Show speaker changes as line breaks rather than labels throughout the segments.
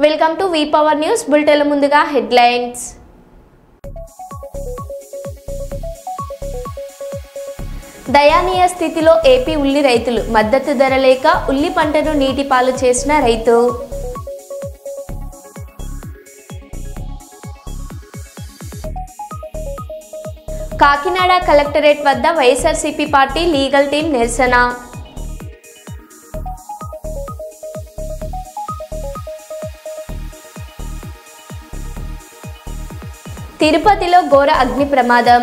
Welcome to V power news bulletin ముందుగా headlines. దయానీయ స్థితిలో AP ఉల్లి రైతులు, మద్దతు ధర లేక ఉల్లి పంటను నీటి పాలు చేసిన రైతు. కాకినాడ కలెక్టరేట్ వద్ద వైఎస్ఆర్సీపీ పార్టీ లీగల్ టీం నిరసన. తిరుపతిలో ఘోర అగ్ని ప్రమాదం.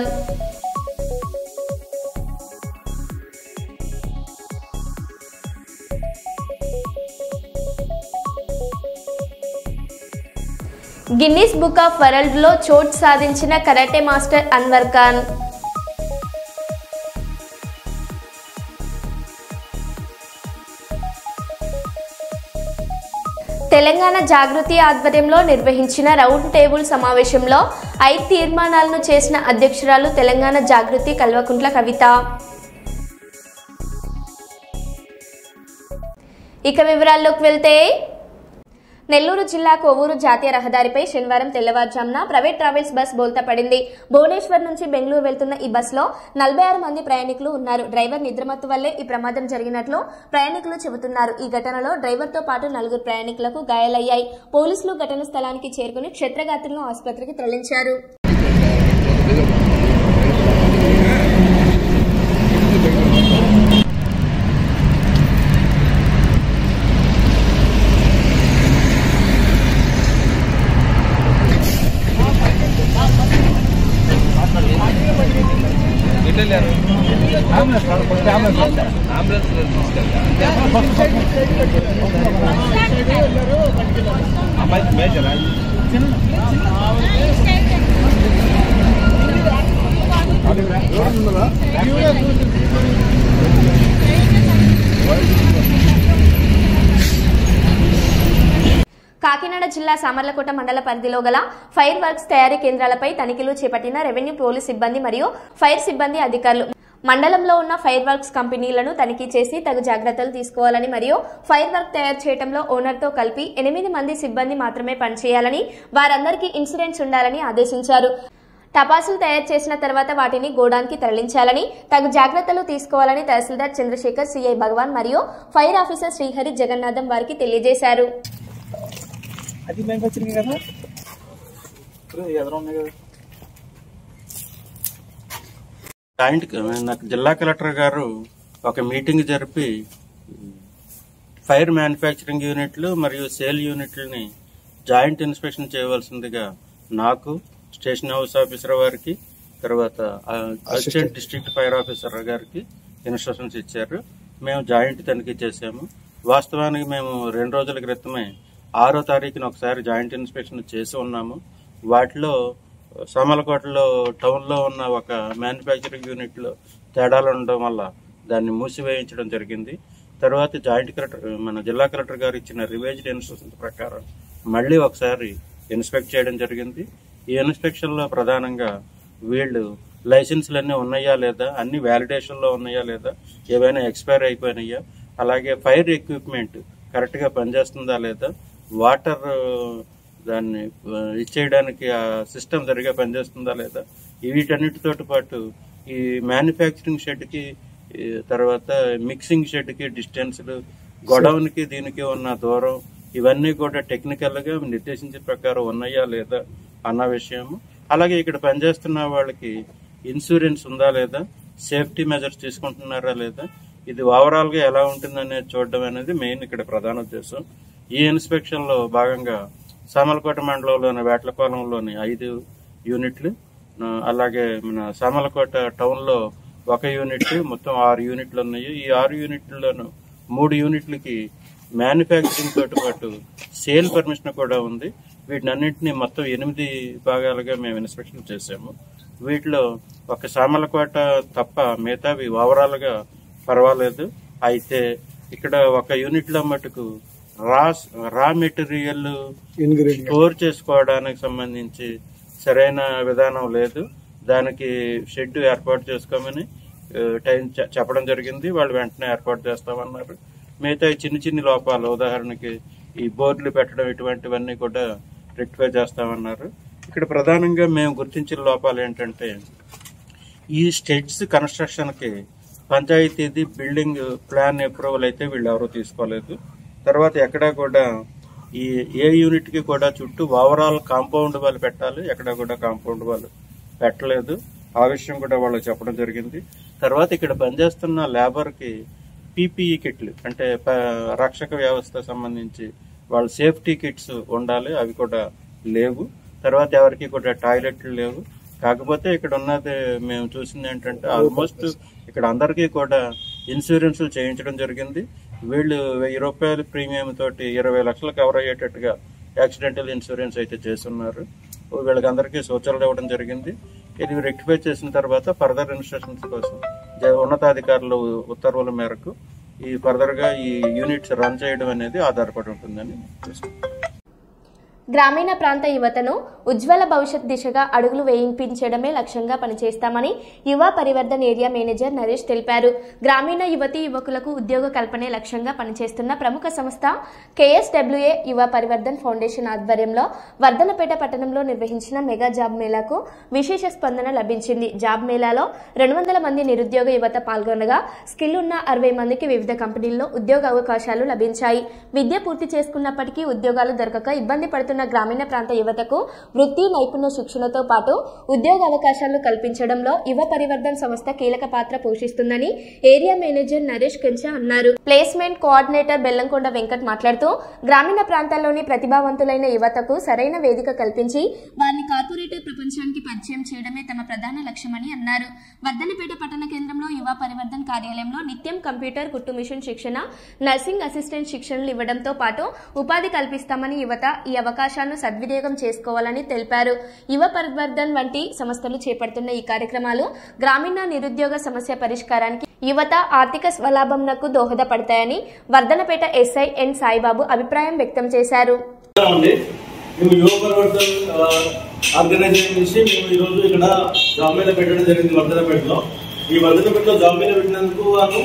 గిన్నిస్ బుక్ ఆఫ్ వరల్డ్ లో చోటు సాధించిన కరాటే మాస్టర్ అన్వర్ ఖాన్. తెలంగాణ జాగృతి ఆధ్వర్యంలో నిర్వహించిన రౌండ్ టేబుల్ సమావేశంలో 5 తీర్మానాలను చేసిన అధ్యక్షురాలు తెలంగాణ జాగృతి కల్వకుంట్ల కవిత. ఇక వివరాల్లోకి వెళ్తే, నెల్లూరు జిల్లా కొవ్వూరు జాతీయ రహదారిపై శనివారం తెల్లవారుజామున ప్రైవేట్ ట్రావెల్స్ బస్ బోల్తా పడింది. భువనేశ్వర్ నుంచి బెంగళూరు వెళ్తున్న ఈ బస్సులో 46 మంది ప్రయాణికులు ఉన్నారు. డ్రైవర్ నిద్రమత్తు వల్లే ఈ ప్రమాదం జరిగినట్లు ప్రయాణికులు చెబుతున్నారు. ఈ ఘటనలో డ్రైవర్తో పాటు 4 ప్రయాణికులకు గాయాలయ్యాయి. పోలీసులు ఘటన స్థలానికి చేరుకుని క్షతగాత్రులను ఆసుపత్రికి తరలించారు. కాకినాడ జిల్లా సామర్లకోట మండల పరిధిలో గల ఫైర్ వర్క్స్ తయారీ కేంద్రాలపై తనిఖీలు చేపట్టిన రెవెన్యూ, పోలీస్ సిబ్బంది మరియు ఫైర్ సిబ్బంది అధికారులు మండలంలో ఉన్న ఫైర్ వర్క్స్ కంపెనీలను తనిఖీ చేసి తగు జాగ్రత్తలు తీసుకోవాలని మరియు ఫైర్ వర్క్ తయారు చేయడంలో ఓనర్తో కలిపి 8 మంది సిబ్బంది మాత్రమే పనిచేయాలని, వారందరికీ ఇన్సూరెన్స్ ఉండాలని ఆదేశించారు. టపాసులు తయారు చేసిన తర్వాత వాటిని గోడాన్కి తరలించాలని, తగు జాగ్రత్తలు తీసుకోవాలని తహసీల్దార్ చంద్రశేఖర్, సిఐ భగవాన్ మరియు ఫైర్ ఆఫీసర్ శ్రీహరి జగన్నాథం వారికి తెలియజేశారు.
జిల్లా కలెక్టర్ గారు ఒక మీటింగ్ జరిపి ఫైర్ మ్యానుఫ్యాక్చరింగ్ యూనిట్లు మరియు సేల్ యూనిట్లని జాయింట్ ఇన్స్పెక్షన్ చేయవలసిందిగా నాకు, స్టేషన్ హౌస్ ఆఫీసర్ వారికి, తర్వాత అసిస్టెంట్ డిస్ట్రిక్ట్ ఫైర్ ఆఫీసర్ గారికి ఇన్స్ట్రక్షన్స్ ఇచ్చారు. మేము జాయింట్ తనిఖీ చేశాము. వాస్తవానికి మేము 2 రోజుల క్రితమే 6వ తారీఖున ఒకసారి జాయింట్ ఇన్స్పెక్షన్ చేసి ఉన్నాము. వాటిలో సామర్లకోటలో టౌన్లో ఉన్న ఒక మ్యానుఫ్యాక్చరింగ్ యూనిట్లో తేడాలు ఉండడం వల్ల దాన్ని మూసివేయించడం జరిగింది. తర్వాత జాయింట్ కలెక్టర్, మన జిల్లా కలెక్టర్ గారు ఇచ్చిన రివైజ్డ్ ఇన్స్ట్రక్షన్స్ ప్రకారం మళ్ళీ ఒకసారి ఇన్స్పెక్ట్ చేయడం జరిగింది. ఈ ఇన్స్పెక్షన్లో ప్రధానంగా వీళ్ళు లైసెన్సులన్నీ ఉన్నాయా లేదా, అన్ని వ్యాలిడేషన్లో ఉన్నాయా లేదా, ఏవైనా ఎక్స్పైర్ అయిపోయినాయా, అలాగే ఫైర్ ఎక్విప్మెంట్ కరెక్ట్గా పనిచేస్తుందా లేదా, వాటర్ దాన్ని ఇచ్చేయడానికి ఆ సిస్టమ్ సరిగా పనిచేస్తుందా లేదా, వీటన్నిటితో పాటు ఈ మ్యానుఫ్యాక్చరింగ్ షెడ్కి, తర్వాత మిక్సింగ్ షెడ్కి డిస్టెన్స్లు, గొడౌన్కి దీనికి ఉన్న దూరం, ఇవన్నీ కూడా టెక్నికల్గా నిర్దేశించిన ప్రకారం ఉన్నాయా లేదా అన్న విషయము. అలాగే ఇక్కడ పనిచేస్తున్న వాళ్ళకి ఇన్సూరెన్స్ ఉందా లేదా, సేఫ్టీ మెజర్స్ తీసుకుంటున్నారా లేదా, ఇది ఓవరాల్గా ఎలా ఉంటుందనేది చూడడం అనేది మెయిన్ ఇక్కడ ప్రధాన ఉద్దేశం. ఈ ఇన్స్పెక్షన్లో భాగంగా సామర్లకోట మండలంలోని వేట్లపాలెంలోని 5 యూనిట్లు, అలాగే మన సామర్లకోట టౌన్లో 1 యూనిట్, మొత్తం 6 యూనిట్లు ఉన్నాయి. ఈ 6 యూనిట్లలోనూ 3 యూనిట్లకి మ్యానుఫ్యాక్చరింగ్ తోటి పాటు సేల్ పర్మిషన్ కూడా ఉంది. వీటినన్నింటినీ మొత్తం 8 భాగాలుగా మేము ఇన్స్పెక్షన్ చేశాము. వీటిలో ఒక సామర్లకోట తప్ప మిగతావి ఓవరాల్గా పర్వాలేదు. అయితే ఇక్కడ 1 యూనిట్లో మటుకు రా మెటీరియల్ స్టోర్ చేసుకోవడానికి సంబంధించి సరైన విధానం లేదు. దానికి షెడ్ ఏర్పాటు చేసుకోమని టైం చెప్పడం జరిగింది. వాళ్ళు వెంటనే ఏర్పాటు చేస్తామన్నారు. మిగతా చిన్న చిన్న లోపాలు, ఉదాహరణకి ఈ బోర్డులు పెట్టడం ఇటువంటివన్నీ కూడా రెక్టిఫై చేస్తామన్నారు. ఇక్కడ ప్రధానంగా మేము గుర్తించిన లోపాలు ఏంటంటే ఈ స్టేట్స్ కన్స్ట్రక్షన్కి పంచాయతీది బిల్డింగ్ ప్లాన్ అప్రూవల్ అయితే వీళ్ళు ఎవరూ తీసుకోలేదు. తర్వాత ఎక్కడా కూడా ఈ ఏ యూనిట్కి కూడా చుట్టూ ఓవరాల్ కాంపౌండ్ వాళ్ళు పెట్టాలి, ఎక్కడా కూడా కాంపౌండ్ వాళ్ళు పెట్టలేదు. ఆ విషయం కూడా వాళ్ళకి చెప్పడం జరిగింది. తర్వాత ఇక్కడ పనిచేస్తున్న లేబర్కి పీపీఈ కిట్లు అంటే రక్షక వ్యవస్థ సంబంధించి వాళ్ళ సేఫ్టీ కిట్స్ ఉండాలి, అవి కూడా లేవు. తర్వాత ఎవరికి కూడా టాయిలెట్లు లేవు. కాకపోతే ఇక్కడ ఉన్నది మేము చూసింది ఏంటంటే ఆల్మోస్ట్ ఇక్కడ అందరికీ కూడా ఇన్సూరెన్సులు చేయించడం జరిగింది. వీళ్ళు 1000 రూపాయల ప్రీమియం తోటి 20 లక్షలు కవర్ అయ్యేటట్టుగా యాక్సిడెంటల్ ఇన్సూరెన్స్ అయితే చేస్తున్నారు. వీళ్ళకి అందరికీ సూచనలు ఇవ్వడం జరిగింది. ఇది రెక్టిఫై చేసిన తర్వాత ఫర్దర్ ఇన్స్ట్రక్షన్స్ కోసం ఉన్నతాధికారుల ఉత్తర్వుల మేరకు ఈ ఫర్దర్గా ఈ యూనిట్స్ రన్ చేయడం అనేది ఆధారపడి ఉంటుందని చూస్తున్నాం.
గ్రామీణ ప్రాంత యువతను ఉజ్వల భవిష్యత్ దిశగా అడుగులు వేయించడమే లక్ష్యంగా పనిచేస్తామని యువ పరివర్ధన్ ఏరియా మేనేజర్ నరేష్ తెలిపారు. గ్రామీణ యువతీ యువకులకు ఉద్యోగ కల్పనే లక్ష్యంగా పనిచేస్తున్న ప్రముఖ సంస్థ KSWA యువ పరివర్ధన్ ఫౌండేషన్ ఆధ్వర్యంలో వర్ధనపేట పట్టణంలో నిర్వహించిన మెగా జాబ్ మేళాకు విశేష స్పందన లభించింది. జాబ్ మేళాలో 200 మంది నిరుద్యోగ యువత పాల్గొనగా స్కిల్ ఉన్న 60 మందికి వివిధ కంపెనీల్లో ఉద్యోగ అవకాశాలు లభించాయి. విద్య పూర్తి చేసుకున్నప్పటికీ ఉద్యోగాలు దొరకక ఇబ్బంది పడుతున్న గ్రామీణ ప్రాంత యువతకు వృత్తి నైపుణ్య శిక్షణతో పాటు ఉద్యోగ అవకాశాలు కల్పించడంలో యువ పరివర్ధన్ సంస్థ కీలక పాత్ర పోషిస్తుందని ఏరియా మేనేజర్ నరేష్ కెంచా అన్నారు. ప్లేస్మెంట్ కోఆర్డినేటర్ బెల్లంకొండ వెంకట్ మాట్లాడుతూ గ్రామీణ ప్రాంతాల్లోని ప్రతిభావంతులైన యువతకు సరైన వేదిక కల్పించి వారిని కార్పొరేటర్ ప్రపంచానికి పరిచయం చేయడమే తమ ప్రధాన లక్ష్యమని అన్నారు. వర్ధనపేట పట్టణ కేంద్రంలో యువ పరివర్ధన్ కార్యాలయంలో నిత్యం కంప్యూటర్ కుట్టు మిషన్ శిక్షణ, నర్సింగ్ అసిస్టెంట్ శిక్షణలు ఇవ్వడంతో పాటు ఉపాధి కల్పిస్తామని యువత ఈ అవకాశాలను సద్వినియోగం చేసుకోవాలని తెలిపారు. యువ పరివర్ధన్ వంటి సంస్థలు చేపడుతున్న ఈ కార్యక్రమాలు గ్రామీణ నిరుద్యోగ సమస్య పరిష్కారానికి యువత ఆర్థిక స్వలాభంకు దోహదపడతాయని వర్ధనపేట ఎస్ఐ ఎన్ సాయిబాబు అభిప్రాయం వ్యక్తం చేశారు.
మేము యువ పరివర్తన్ ఆర్గనైజేషన్ నుంచి మేము ఈరోజు ఇక్కడ జాబ్ మేళా పెట్టడం జరిగింది వర్ధనపేటలో. ఈ వర్ధనపేటలో జాబ్ మేళా పెట్టినందుకు వాళ్ళు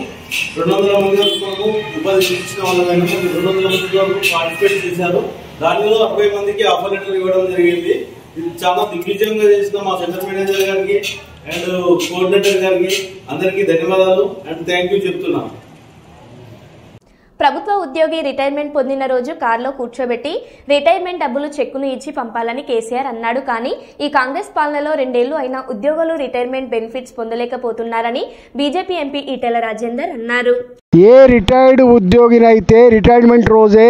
200 మంది వరకు ఉపాధి కల్పించిన వాళ్ళైనా 200 మంది వరకు పార్టిసిపేట్ చేశారు. దానిలో 60 మందికి ఆఫర్ లెటర్ ఇవ్వడం జరిగింది. ఇది చాలా దిగ్విజయంగా చేసిన మా సెంటర్ మేనేజర్ గారికి అండ్ కోఆర్డినేటర్ గారికి అందరికీ ధన్యవాదాలు అండ్ థ్యాంక్ యూ చెప్తున్నాను.
ప్రభుత్వ ఉద్యోగి రిటైర్మెంట్ పొందిన రోజు కారులో కూర్చోబెట్టి రిటైర్మెంట్ డబ్బులు చెక్కును ఇచ్చి పంపాలని కేసీఆర్ అన్నాడు. కానీ ఈ కాంగ్రెస్ పాలనలో 2 ఏళ్లు అయినా ఉద్యోగులు రిటైర్మెంట్ బెనిఫిట్స్ పొందలేకపోతున్నారని బీజేపీ ఎంపీ ఈటెల రాజేందర్ అన్నారు.
ఏ రిటైర్డ్ ఉద్యోగినైతే రిటైర్మెంట్ రోజే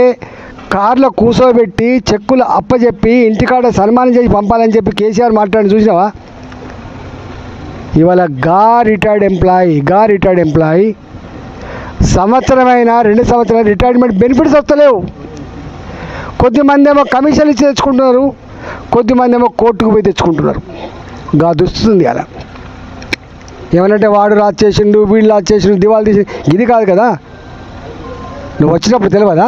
కార్లో కూర్చోబెట్టి చెక్కులు అప్పచెప్పి ఇంటికాడ సన్మానం చేసి పంపాలని చెప్పి కేసీఆర్ మాట్లాడి చూసినావా? ఇవాళ రిటైర్డ్ ఎంప్లాయీ సంవత్సరమైన 2 సంవత్సరాలు రిటైర్మెంట్ బెనిఫిట్స్ వస్తలేవు. కొద్దిమంది ఏమో కమిషన్ ఇచ్చి తెచ్చుకుంటున్నారు, కొద్దిమంది ఏమో కోర్టుకు పోయి తెచ్చుకుంటున్నారు. దుస్తుంది అలా ఏమనంటే వాడు రాజు చేసిండు, వీళ్ళు రాజు చేసిండు, దివాళి తీసి ఇది కాదు కదా. నువ్వు వచ్చినప్పుడు తెలియదా?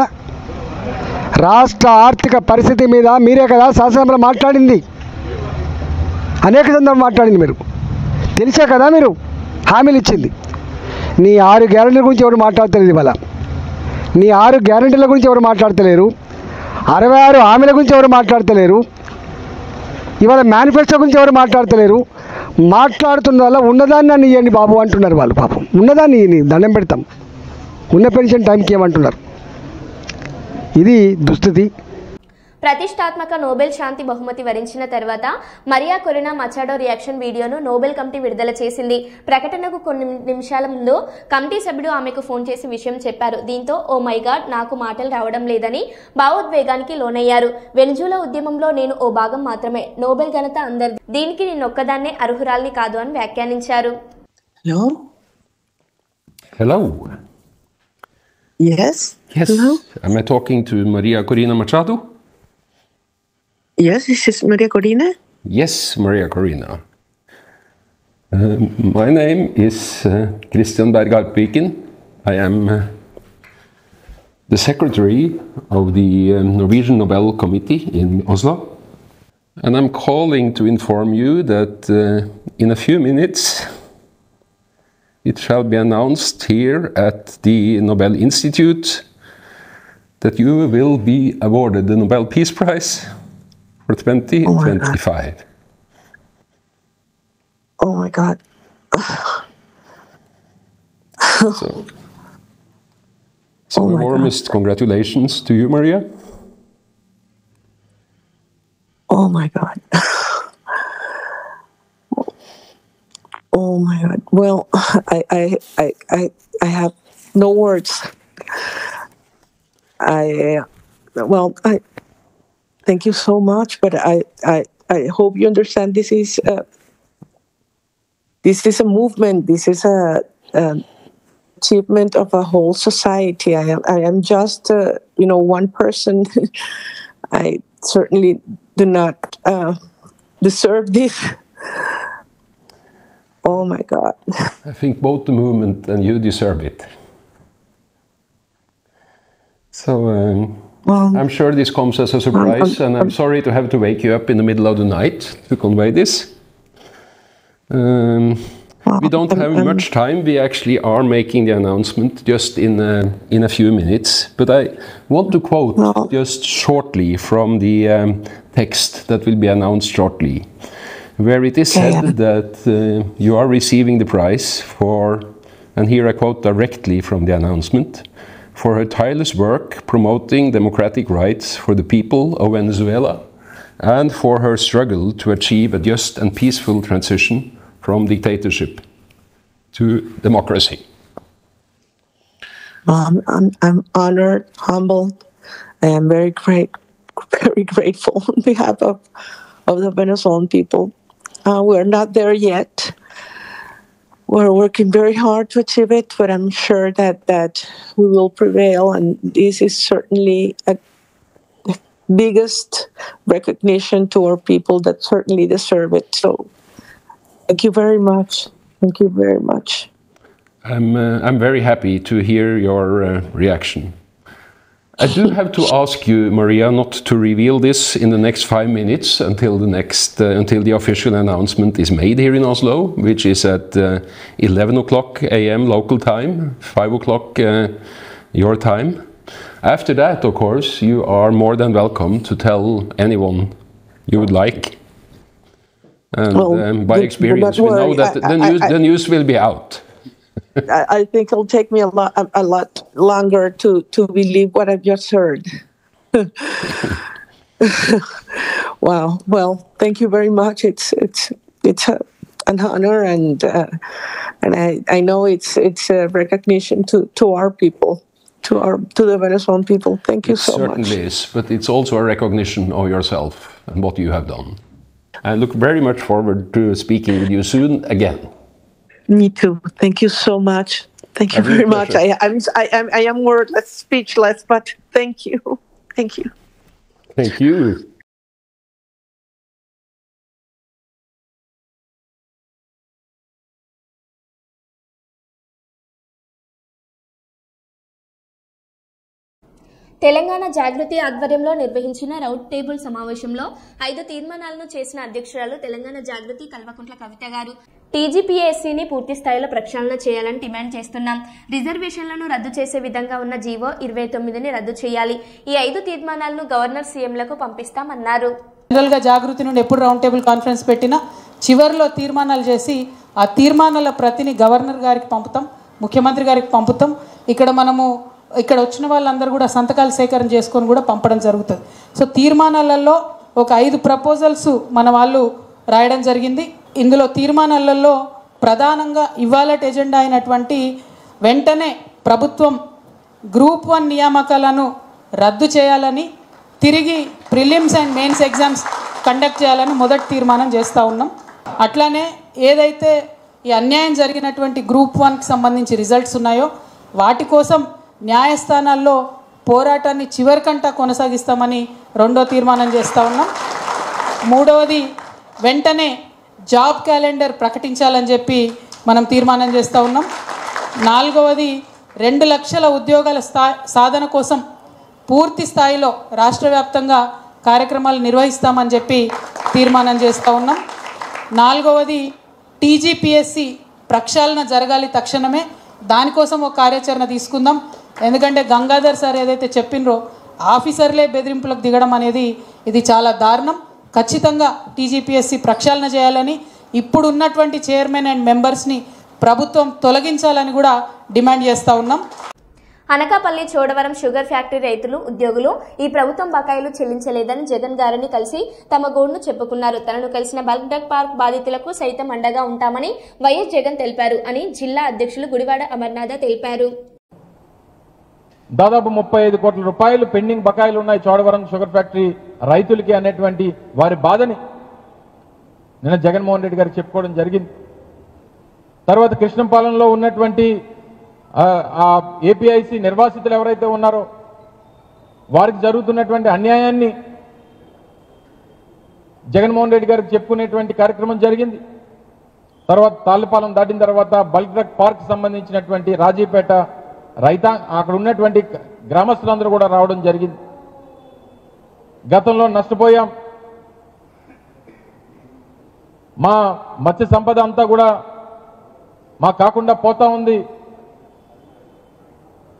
రాష్ట్ర ఆర్థిక పరిస్థితి మీద మీరే కదా శాసనసభలో మాట్లాడింది, అనేక సందర్భాలు మాట్లాడింది. మీరు తెలిసే కదా మీరు హామీలు ఇచ్చింది. నీ 6 గ్యారెంటీల గురించి ఎవరు మాట్లాడతలేదు. ఇవాళ నీ 6 గ్యారెంటీల గురించి ఎవరు మాట్లాడతలేరు, 66 హామీల గురించి ఎవరు మాట్లాడతలేరు, ఇవాళ మేనిఫెస్టో గురించి ఎవరు మాట్లాడతలేరు. మాట్లాడుతున్న వల్ల ఉన్నదాన్ని నన్ను ఇవ్వండి బాబు అంటున్నారు వాళ్ళు. పాపం ఉన్నదాన్ని దండం పెడతాం, ఉన్న పెన్షన్ టైంకి ఏమంటున్నారు. ఇది దుస్థితి.
ప్రతిష్టాత్మక నోబెల్ శాంతి బహుమతి వరించిన తర్వాత మరియా కొరినా మచాడో రియాక్షన్ వీడియోను నోబెల్ కమిటీ విడుదల చేసింది. ప్రకటనకు కొన్ని నిమిషాల ముందు కమిటీ సభ్యుడు ఆమెకు ఫోన్ చేసి విషయం చెప్పారు. దీంతో ఓ మై గాడ్, నాకు మాటలు రావడం లేదని భావోద్వేగానికి లోనయ్యారు. వెనుజులా ఉద్యమంలో నేను ఓ భాగం మాత్రమే, నోబెల్ ఘనత అందరిది, దీనికి నేనొక్కదాన్నే అర్హురాల్ని కాదు అని వ్యాఖ్యానించారు.
Hello.
Yes.
Hello. Am I talking to Maria Corina Machado?
Yes, this is Maria Corina.
Yes, Maria Corina. My name is Christian Berghardt Viken. I am the secretary of the Norwegian Nobel Committee in Oslo. And I'm calling to inform you that in a few minutes it shall be announced here at the Nobel Institute that you will be awarded the Nobel Peace Prize for 2025.
Oh my God.
So the warmest congratulations to you, Maria.
Oh my God. Oh my God. Well, I have no words. I thank you so much, but I hope you understand this is a movement. This is a achievement of a whole society. I am just one person. I certainly do not deserve this. Oh my God.
I think both the movement and you deserve it. So I'm sure this comes as a surprise, and I'm sorry to have to wake you up in the middle of the night to convey this. We don't have much time. We actually are making the announcement just in a few minutes. But I want to quote just shortly from the text that will be announced shortly, where it is said that you are receiving the prize for, and here I quote directly from the announcement, for her tireless work promoting democratic rights for the people of Venezuela and for her struggle to achieve a just and peaceful transition from dictatorship to democracy.
I'm honored, humbled. I am very grateful on behalf of the Venezuelan people. We're not there yet. We're working very hard to achieve it, but I'm sure that we will prevail, and this is certainly a biggest recognition to our people that certainly deserve it. So thank you very much. Thank you very much.
I'm very happy to hear your reaction. I do have to ask you, Maria, not to reveal this in the next 5 minutes until the official announcement is made here in Oslo, which is at 11 o'clock a.m. local time, 5 o'clock your time. After that, of course, you are more than welcome to tell anyone you would like. And by experience, we know that the news will be out.
I think it'll take me a lot longer to believe what I've just heard. Wow. Well, thank you very much. It's an honor, and I know it's a recognition to our people, to the Venezuelan people. Thank you so much. It
certainly is, but it's also a recognition of yourself and what you have done. I look very much forward to speaking with you soon again.
Me too. Thank you so much. Thank you very much. I am wordless, speechless, but thank you. Thank you.
Thank you.
Telangana జాగృతి ఆధ్వర్యంలో నిర్వహించిన round table సమావేశంలో 5 తీర్మానాలను చేసిన అధ్యక్షురాలు తెలంగాణ జాగృతి కల్వకుంట్ల కవిత గారు. టీజీపీఎస్సీని పూర్తి స్థాయిలో ప్రక్షాళన చేయాలని డిమాండ్ చేస్తున్నాం. రిజర్వేషన్లను రద్దు చేసే విధంగా ఉన్న జీవో 29ని రద్దు చేయాలి. ఈ 5 తీర్మానాలను గవర్నర్ సీఎంలకు పంపిస్తామన్నారు.
జనరల్ గా జాగృతి నుండి ఎప్పుడు రౌండ్ టేబుల్ కాన్ఫరెన్స్ పెట్టినా చివర్లో తీర్మానాలు చేసి ఆ తీర్మానాల ప్రతిని గవర్నర్ గారికి పంపుతాం, ముఖ్యమంత్రి గారికి పంపుతాం. ఇక్కడ వచ్చిన వాళ్ళందరూ కూడా సంతకాలు సేకరణ చేసుకొని కూడా పంపడం జరుగుతుంది. సో తీర్మానాలలో ఒక 5 ప్రపోజల్స్ మన వాళ్ళు రాయడం జరిగింది. ఇందులో తీర్మానాలలో ప్రధానంగా ఇవాళ ఎజెండా అయినటువంటి వెంటనే ప్రభుత్వం గ్రూప్ 1 నియామకాలను రద్దు చేయాలని, తిరిగి prelims and mains exams conduct చేయాలని మొదటి తీర్మానం చేస్తూ ఉన్నాం. అట్లానే ఏదైతే ఈ అన్యాయం జరిగినటువంటి గ్రూప్ 1కి సంబంధించి రిజల్ట్స్ ఉన్నాయో వాటి కోసం న్యాయస్థానాల్లో పోరాటాన్ని చివరికంటా కొనసాగిస్తామని రెండో తీర్మానం చేస్తూ ఉన్నాం. మూడవది వెంటనే జాబ్ క్యాలెండర్ ప్రకటించాలని చెప్పి మనం తీర్మానం చేస్తూ ఉన్నాం. నాలుగవది 2 లక్షల ఉద్యోగాల సాధన కోసం పూర్తి స్థాయిలో రాష్ట్ర వ్యాప్తంగా కార్యక్రమాలు నిర్వహిస్తామని చెప్పి తీర్మానం చేస్తూ ఉన్నాం. నాలుగవది టీజీపీఎస్సీ ప్రక్షాళన జరగాలి తక్షణమే, దానికోసం ఒక కార్యాచరణ తీసుకుందాం. ఎందుకంటే గంగాధర్ సార్ ఏదైతే చెప్పినరో ఆఫీసర్లే బెదిరింపులకు దిగడం అనేది ఇది చాలా దారుణం. ఖచ్చితంగా టీజీపీఎస్సీ ప్రక్షాళన చేయాలని, ఇప్పుడు ఉన్నటువంటి చైర్మన్ అండ్ మెంబర్స్ని ప్రభుత్వం తొలగించాలని కూడా డిమాండ్ చేస్తూ ఉన్నాం.
అనకాపల్లి చోడవరం షుగర్ ఫ్యాక్టరీ రైతులు ఉద్యోగులు ఈ ప్రభుత్వం బకాయిలు చెల్లించలేదని జగన్ గారిని కలిసి తమ గోడును చెప్పుకున్నారు. తనను కలిసిన బల్క్ డ్రగ్ పార్క్ బాధితులకు సైతం అండగా ఉంటామని వైఎస్ జగన్ తెలిపారు అని జిల్లా అధ్యక్షులు గుడివాడ అమర్నాథ తెలిపారు.
దాదాపు 35 కోట్ల రూపాయలు పెండింగ్ బకాయిలు ఉన్నాయి చోడవరం షుగర్ ఫ్యాక్టరీ రైతులకి అనేటువంటి వారి బాధని నిన్న జగన్మోహన్ రెడ్డి గారికి చెప్పుకోవడం జరిగింది. తర్వాత కృష్ణంపాలెంలో ఉన్నటువంటి ఏపీఐసి నిర్వాసితులు ఎవరైతే ఉన్నారో వారికి జరుగుతున్నటువంటి అన్యాయాన్ని జగన్మోహన్ రెడ్డి గారికి చెప్పుకునేటువంటి కార్యక్రమం జరిగింది. తర్వాత తాళ్ళపాలెం దాటిన తర్వాత బల్క్ డ్రగ్ పార్క్ సంబంధించినటువంటి రాజీపేట అక్కడ ఉన్నటువంటి గ్రామస్తులందరూ కూడా రావడం జరిగింది. గతంలో నష్టపోయాం, మా మత్స్య సంపద అంతా కూడా మా కాకుండా పోతా ఉంది,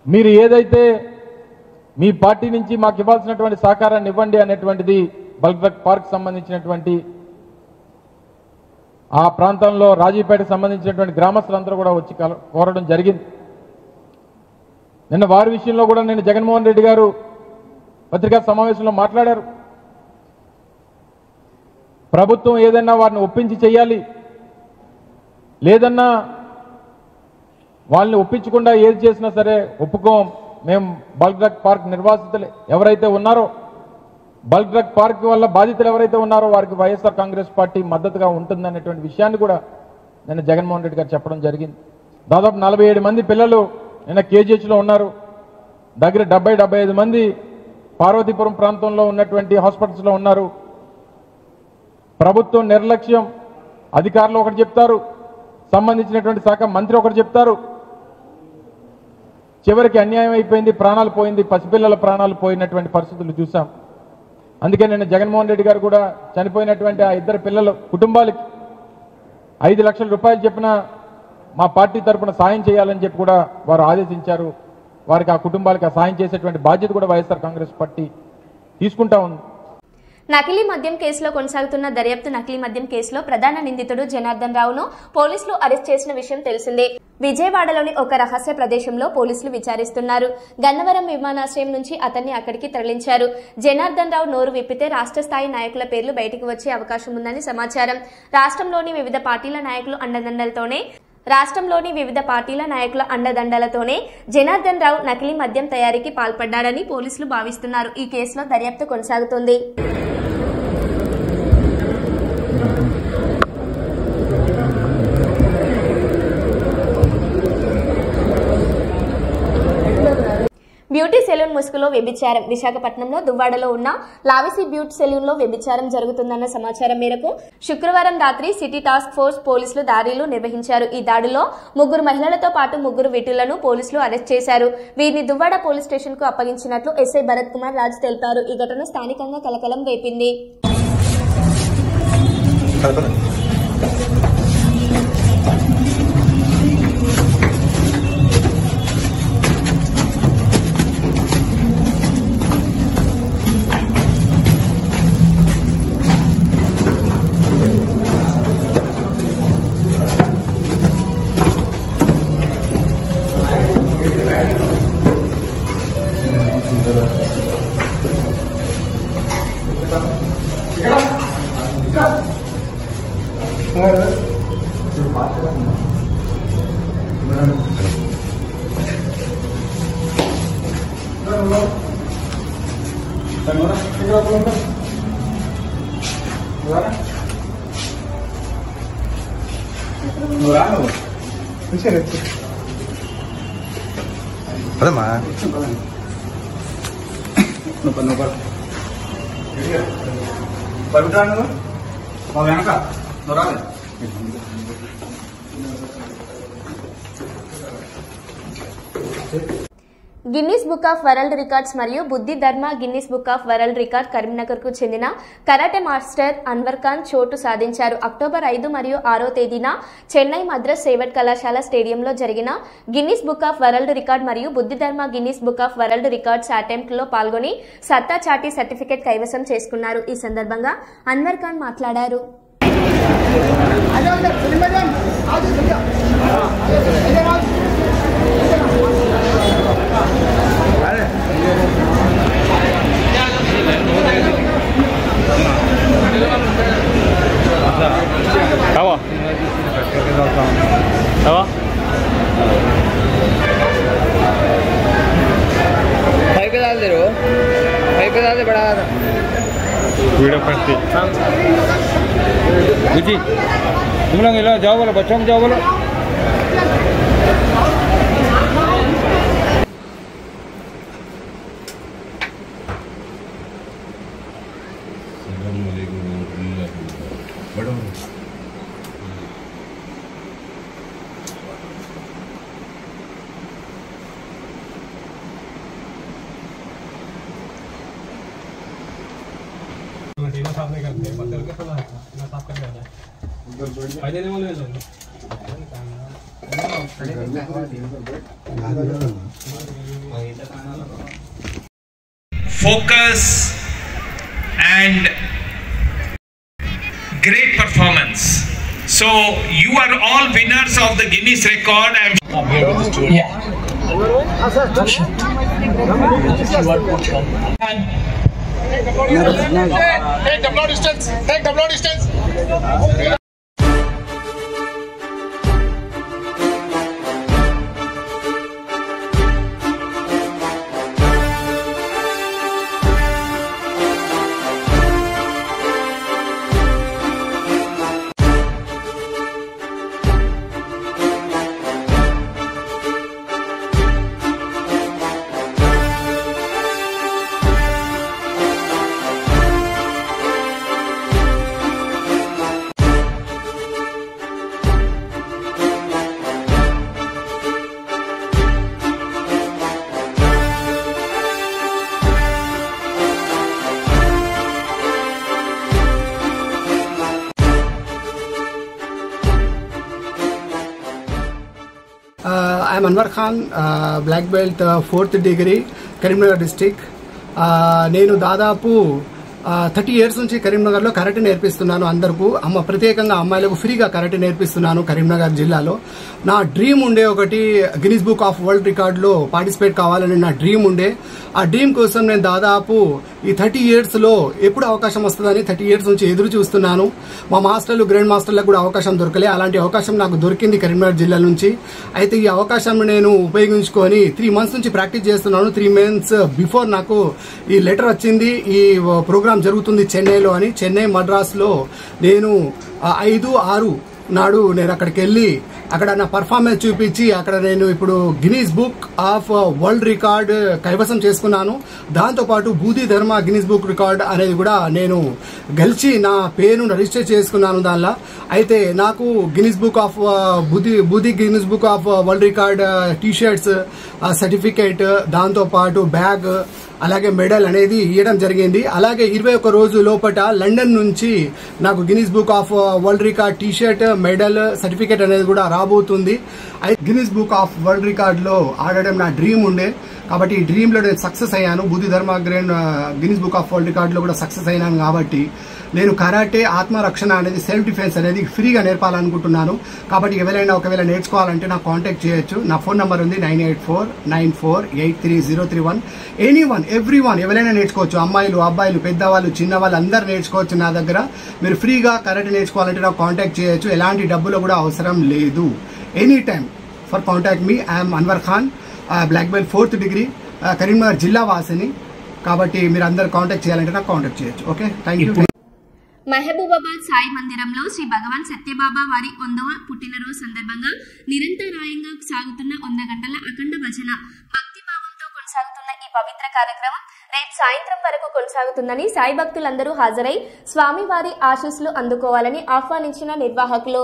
మీరు ఏదైతే మీ పార్టీ నుంచి మాకు ఇవ్వాల్సినటువంటి సహకారాన్ని ఇవ్వండి అనేటువంటిది బల్క్ డ్రగ్ పార్క్ సంబంధించినటువంటి ఆ ప్రాంతంలో రాజీపేటకు సంబంధించినటువంటి గ్రామస్తులందరూ కూడా వచ్చి కోరడం జరిగింది. నిన్న వారి విషయంలో కూడా నేను జగన్మోహన్ రెడ్డి గారు పత్రికా సమావేశంలో మాట్లాడారు. ప్రభుత్వం ఏదన్నా వారిని ఒప్పించి చేయాలి, లేదన్నా వాళ్ళని ఒప్పించకుండా ఏది చేసినా సరే ఒప్పుకోం, మేము బల్క్ డ్రగ్ పార్క్ నిర్వాసితులు ఎవరైతే ఉన్నారో బల్క్ డ్రగ్ పార్క్ వల్ల బాధితులు ఎవరైతే ఉన్నారో వారికి వైఎస్ఆర్ కాంగ్రెస్ పార్టీ మద్దతుగా ఉంటుందనేటువంటి విషయాన్ని కూడా నిన్న జగన్మోహన్ రెడ్డి గారు చెప్పడం జరిగింది. దాదాపు 47 మంది పిల్లలు నిన్న కేజీహెచ్లో ఉన్నారు. దగ్గర 70-75 మంది పార్వతీపురం ప్రాంతంలో ఉన్నటువంటి హాస్పిటల్స్లో ఉన్నారు. ప్రభుత్వం నిర్లక్ష్యం, అధికారులు ఒకటి చెప్తారు, సంబంధించినటువంటి శాఖ మంత్రి ఒకటి చెప్తారు, చివరికి అన్యాయం అయిపోయింది, ప్రాణాలు పోయింది, పసిపిల్లల ప్రాణాలు పోయినటువంటి పరిస్థితులు చూసాం. అందుకే నిన్న జగన్మోహన్ రెడ్డి గారు కూడా చనిపోయినటువంటి ఆ ఇద్దరు పిల్లల కుటుంబాలకి 5 లక్షల రూపాయలు చెప్పిన మా పార్టీ తరఫున సాయం చేయాలని చెప్పి కూడా వారు ఆదేశించారు. వారికి ఆ కుటుంబాలకు ఆ సాయం చేసేటువంటి బాధ్యత కూడా వైఎస్ఆర్ కాంగ్రెస్ పార్టీ తీసుకుంటా ఉంది.
నకిలీ మద్యం కేసులో కొనసాగుతున్న దర్యాప్తు. నకిలీ మద్యం కేసులో ప్రధాన నిందితుడు జనార్దన్ రావును పోలీసులు అరెస్ట్ చేసిన విషయం తెలిసిందే. విజయవాడలోని ఒక రహస్య ప్రదేశంలో పోలీసులు విచారిస్తున్నారు. గన్నవరం విమానాశ్రయం నుంచి అతన్ని అక్కడికి తరలించారు. జనార్దన్ రావు నోరు విప్పితే రాష్ట్ర స్థాయి నాయకుల పేర్లు బయటికి వచ్చే అవకాశం ఉందని సమాచారం. రాష్ట్రంలోని వివిధ పార్టీల అండదండలతోనే జనార్దన్ రావు నకిలీ మద్యం తయారీకి పాల్పడ్డాడని పోలీసులు భావిస్తున్నారు. ఈ కేసులో దర్యాప్తు కొనసాగుతోంది. బ్యూటీ సెలూన్ ముసుగులో వ్యభిచారం. విశాఖపట్నంలో దువ్వాడలో ఉన్న లావిసి బ్యూటీ సెలూన్ లో వ్యభిచారం జరుగుతుందన్న సమాచారం మేరకు శుక్రవారం రాత్రి సిటీ టాస్క్ ఫోర్స్ పోలీసులు దాడులు నిర్వహించారు. ఈ దాడుల్లో 3 మహిళలతో పాటు 3 విటులను పోలీసులు అరెస్ట్ చేశారు. వీరిని దువ్వాడ పోలీస్ స్టేషన్ కు అప్పగించినట్లు ఎస్ఐ భరత్ కుమార్ రాజ్ తెలిపారు. ఈ ఘటన స్థానికంగా కలకలం రేపింది.
అదమ్మా మా వెనక రాలే.
Guinness book of world records మరియు Buddhi Dharma Guinness book of world record కరీంనగర్కు చెందిన కరాటే మాస్టర్ అన్వర్ ఖాన్ చోటు సాధించారు. అక్టోబర్ 5 మరియు 6 తేదీన చెన్నై మద్రాస్ సేవట్ కళాశాల స్టేడియంలో జరిగిన Guinness book of world record మరియు Buddhi Dharma Guinness book of world records అటెంప్ట్లో పాల్గొని సత్తా చాటి సర్టిఫికెట్ కైవసం చేసుకున్నారు. ఈ సందర్భంగా అన్వర్ ఖాన్ మాట్లాడారు.
भाई पे डाल दे रो, भाई पे डाल दे बड़ा
वीडियो करती जी तुम लोग जाओ बोलो, बच्चों को जाओ बोलो.
Focus and great performance. So you are all winners of the Guinness record. Take the blow distance. Take the blow distance.
I am Anwar Khan, black belt 4th degree, Karimnagar district. నేను దాదాపు 30 years నుంచి కరీంనగర్లో karate నేర్పిస్తున్నాను. అందరికీ ప్రత్యేకంగా అమ్మాయిలకు ఫ్రీగా karate నేర్పిస్తున్నాను Karimnagar జిల్లాలో. నా డ్రీమ్ ఉండే ఒకటి గిన్నిస్ బుక్ ఆఫ్ వరల్డ్ రికార్డులో పార్టిసిపేట్ కావాలని నా డ్రీమ్ ఉండే. ఆ డ్రీమ్ కోసం నేను దాదాపు ఈ 30 yearsలో ఎప్పుడు అవకాశం వస్తుందని 30 years నుంచి ఎదురు చూస్తున్నాను. మా మాస్టర్లు గ్రాండ్ మాస్టర్లకు కూడా అవకాశం దొరకలే. అలాంటి అవకాశం నాకు దొరికింది కరీంనగర్ జిల్లా నుంచి. అయితే ఈ అవకాశం నేను ఉపయోగించుకొని 3 months నుంచి ప్రాక్టీస్ చేస్తున్నాను. 3 months బిఫోర్ నాకు ఈ లెటర్ వచ్చింది, ఈ ప్రోగ్రామ్ జరుగుతుంది చెన్నైలో అని. చెన్నై మద్రాస్లో నేను 5-6 నాడు నేను అక్కడికి వెళ్ళి అక్కడ నా పర్ఫార్మెన్స్ చూపించి అక్కడ నేను ఇప్పుడు Guinness book of world record కైవసం చేసుకున్నాను. దాంతోపాటు బుద్ధి ధర్మ గిన్నిస్ బుక్ రికార్డ్ అనేది కూడా నేను గెలిచి నా పేరును రిజిస్టర్ చేసుకున్నాను దానిలో. అయితే నాకు గిన్నిస్ బుక్ ఆఫ్ బుద్ధి Guinness book of world record T-shirts, certificate, దాంతోపాటు బ్యాగ్, అలాగే మెడల్ అనేది ఇవ్వడం జరిగింది. అలాగే 21 రోజు లోపల లండన్ నుంచి నాకు Guinness book of world record T-shirt, medal, certificate అనేది కూడా రాబోతుంది. Guinness book of world record లో ఆడడం నా డ్రీమ్ ఉండే. కాబట్టి ఈ డ్రీమ్ లో నేను సక్సెస్ అయ్యాను. బుద్ధి Dharma Guinness book of world record లో కూడా సక్సెస్ అయినాను. కాబట్టి నేను కరాటే ఆత్మరక్షణ అనేది, సెల్ఫ్ డిఫెన్స్ అనేది ఫ్రీగా నేర్పాలనుకుంటున్నాను. కాబట్టి ఎవరైనా ఒకవేళ నేర్చుకోవాలంటే నాకు కాంటాక్ట్ చేయొచ్చు. నా ఫోన్ నంబర్ ఉంది 9849483031. ఎనీవన్, ఎవ్రీవన్, ఎవరైనా నేర్చుకోవచ్చు. అమ్మాయిలు, అబ్బాయిలు, పెద్దవాళ్ళు, చిన్నవాళ్ళు అందరు నేర్చుకోవచ్చు నా దగ్గర. మీరు ఫ్రీగా కరాటే నేర్చుకోవాలంటే నాకు కాంటాక్ట్ చేయొచ్చు. ఎలాంటి డబ్బులు కూడా అవసరం లేదు. Any time for contact me. I'm Anwar Khan, black belt 4th degree, Karimnagar జిల్లా వాసిని. కాబట్టి మీరు అందరు కాంటాక్ట్ చేయాలంటే నాకు కాంటాక్ట్ చేయొచ్చు. Okay, thank you.
Mahabubabad Sai మందిరంలో శ్రీ భగవాన్ సత్యబాబా వారి 100వ పుట్టినరోజు సందర్భంగా నిరంతరాయంగా సాగుతున్న 100 గంటల అఖండ భజన భక్తిభావంతో కొనసాగుతున్న ఈ పవిత్ర కార్యక్రమం రేపు సాయంత్రం వరకు కొనసాగుతుందని సాయి భక్తులందరూ హాజరై స్వామివారి ఆశీస్సులు అందుకోవాలని ఆహ్వానించిన నిర్వాహకులు.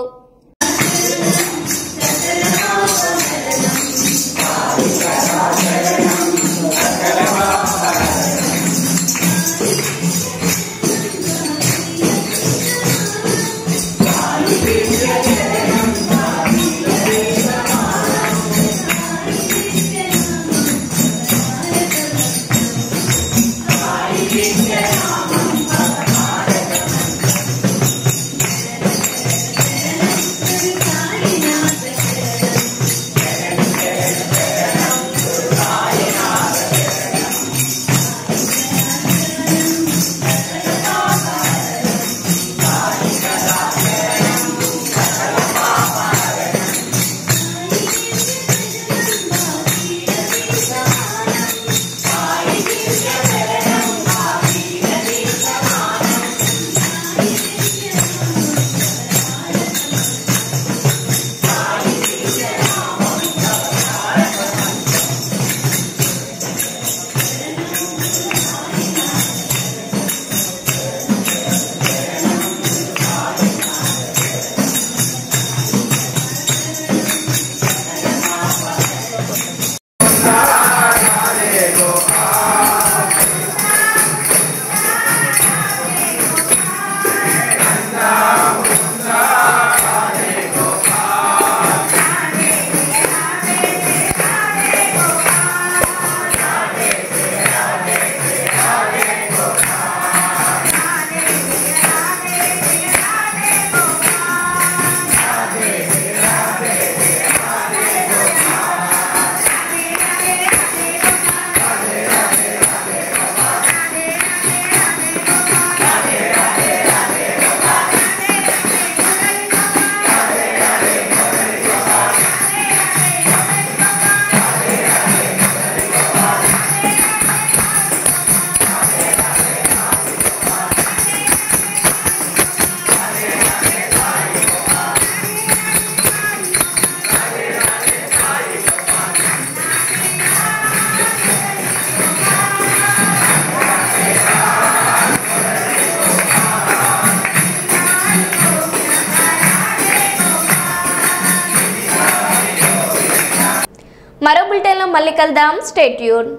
మరో బులెటిన్లో మళ్ళీ కలుద్దాం. Stay tune.